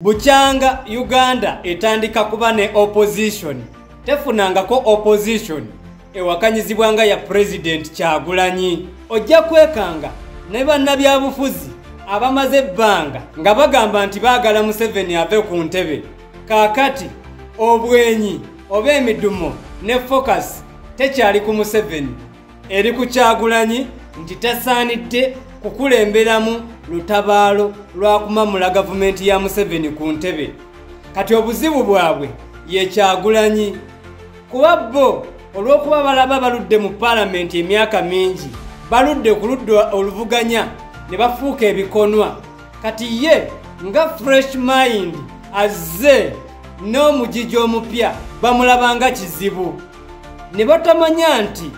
Buchanga Uganda etandika kuba ne opposition tefunangako opposition ewakanyizibwanga ya president Kyagulanyi ojja kwekanga ne bannabyabufuzi abamaze ebbanga nga bagamba nti baagala Museveni ave ku ntebe kaakati obwenyi oba emidumo ne focus tekyali ku Museveni eri ku Kyagulanyi nti tasaanidde kukulemberamu lutabaalo lwa kumamula gavumenti ya Museveni ku ntebe kati obuzibu bwabwe ye Kyagulanyi kuba bo olw'okuba balaba baludde mu palamenti emyaka mingi baludde ku ludda oluvuganya ne bafuuka ebikonwa kati ye nga fresh mind azze n'omugigi omupya bamulabanga kizibu ne batamanya nti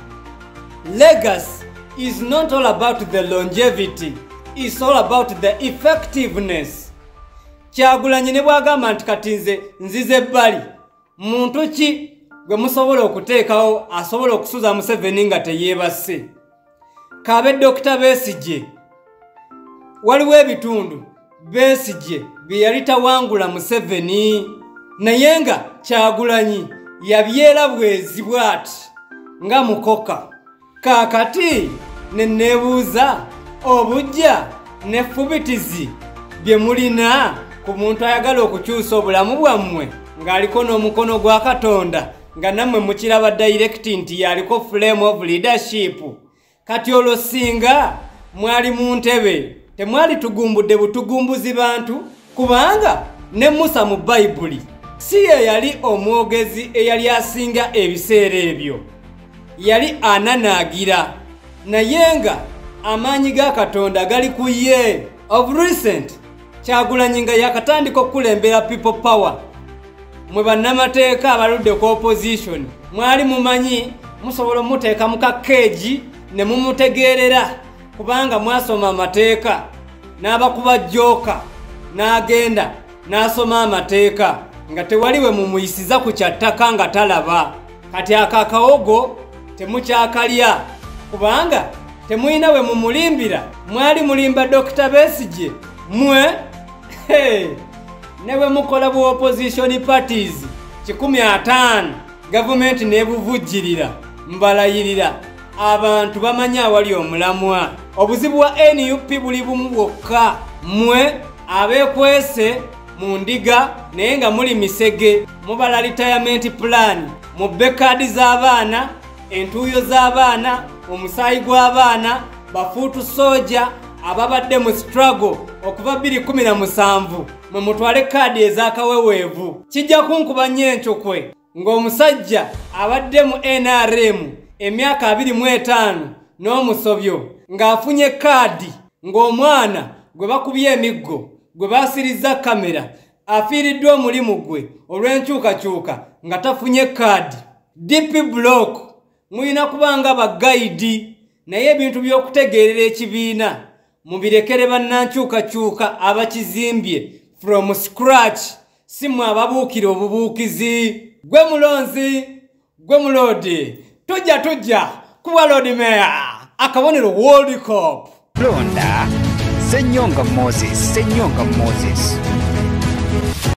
legacy is not all about the longevity, it's all about the effectiveness. Kyagulanyi ne bwagamba nti kati nzize ebbali muntu ki gwe musobola okuteekawo asobola okusuza Museveni nga teyeebase kabe Dr. Besigye waliwo ebitundu Besigye bye yali tawangula Museveni naye nga Kyagulanyi yabyerabwezi bw'ati nga mukoka kaakati neneebuuza obujja n'effubitizi bye mulina ku muntu ayagala okukyusa obulamu bwammwe ng'aliko n'omukono gwa Katonda nga nammwe mukiraba direct nti yaliko flame of leadership kati olwo singa mwali mu ntebe temwali tugumbudde butugumbuzi bantu kubanga ne Musa mu Bayibuli si ye yali omwogezi eyali asinga ebiseera ebyo yali ananaagira naye nga amaanyi ga Katonda gali ku ye. Of recent Kyagulanyi nga yakatandika okukulembera people power mwe bannamateeka abaludde ku opposition mwali mumanyi musobola muteeka mu kakeegi ne mumutegeerera kubanga mwasoma amateeka n'abakuba jjooka n'agenda n'asoma amateeka nga tewaliwe mumuyisiza ku kyattaka nga talaba kati akakawogo temukyakalya kubanga temuyina we mumulimbira mwali mulimba Dr. Besigye mwe newe mukola bu opposition parties 15 government nebuvujjirira mbalayirira abantu bamanya wali omulamwa obuzibu wa NUP buli bumu bwokka mwe abekwese mu ndiga naye nga muli misege mubala retirement plan mu bekadi z'abaana entuuyo z'abaana omusaayi gw'abaana bafuutu soja ababadde mu struggle okuva 2017 mwe mutwale kaadi ez'akaweweevu kijja kunkuba nnyo enkyukwe ng'omusajja abadde mu NRM emyaka 25 n'omusobyo ng'afunye kaadi ng'omwana gwe bakubye emiggo gwe baasirizza kamera afiiriddwa omulimu gwe olw'enkyukakyuka nga tafunye kaadi DP block muyina kubanga bagayidi naye ebintu by'okutegeerera ekibiina mubirekere bannankyukakyuka abakizimbye from scratch si mwe ababuukira obubuukizi gwe mulonzi gwe mulodi tujja kuba Lord Mayor akabonero World Cup Londa Ssenyonga Moses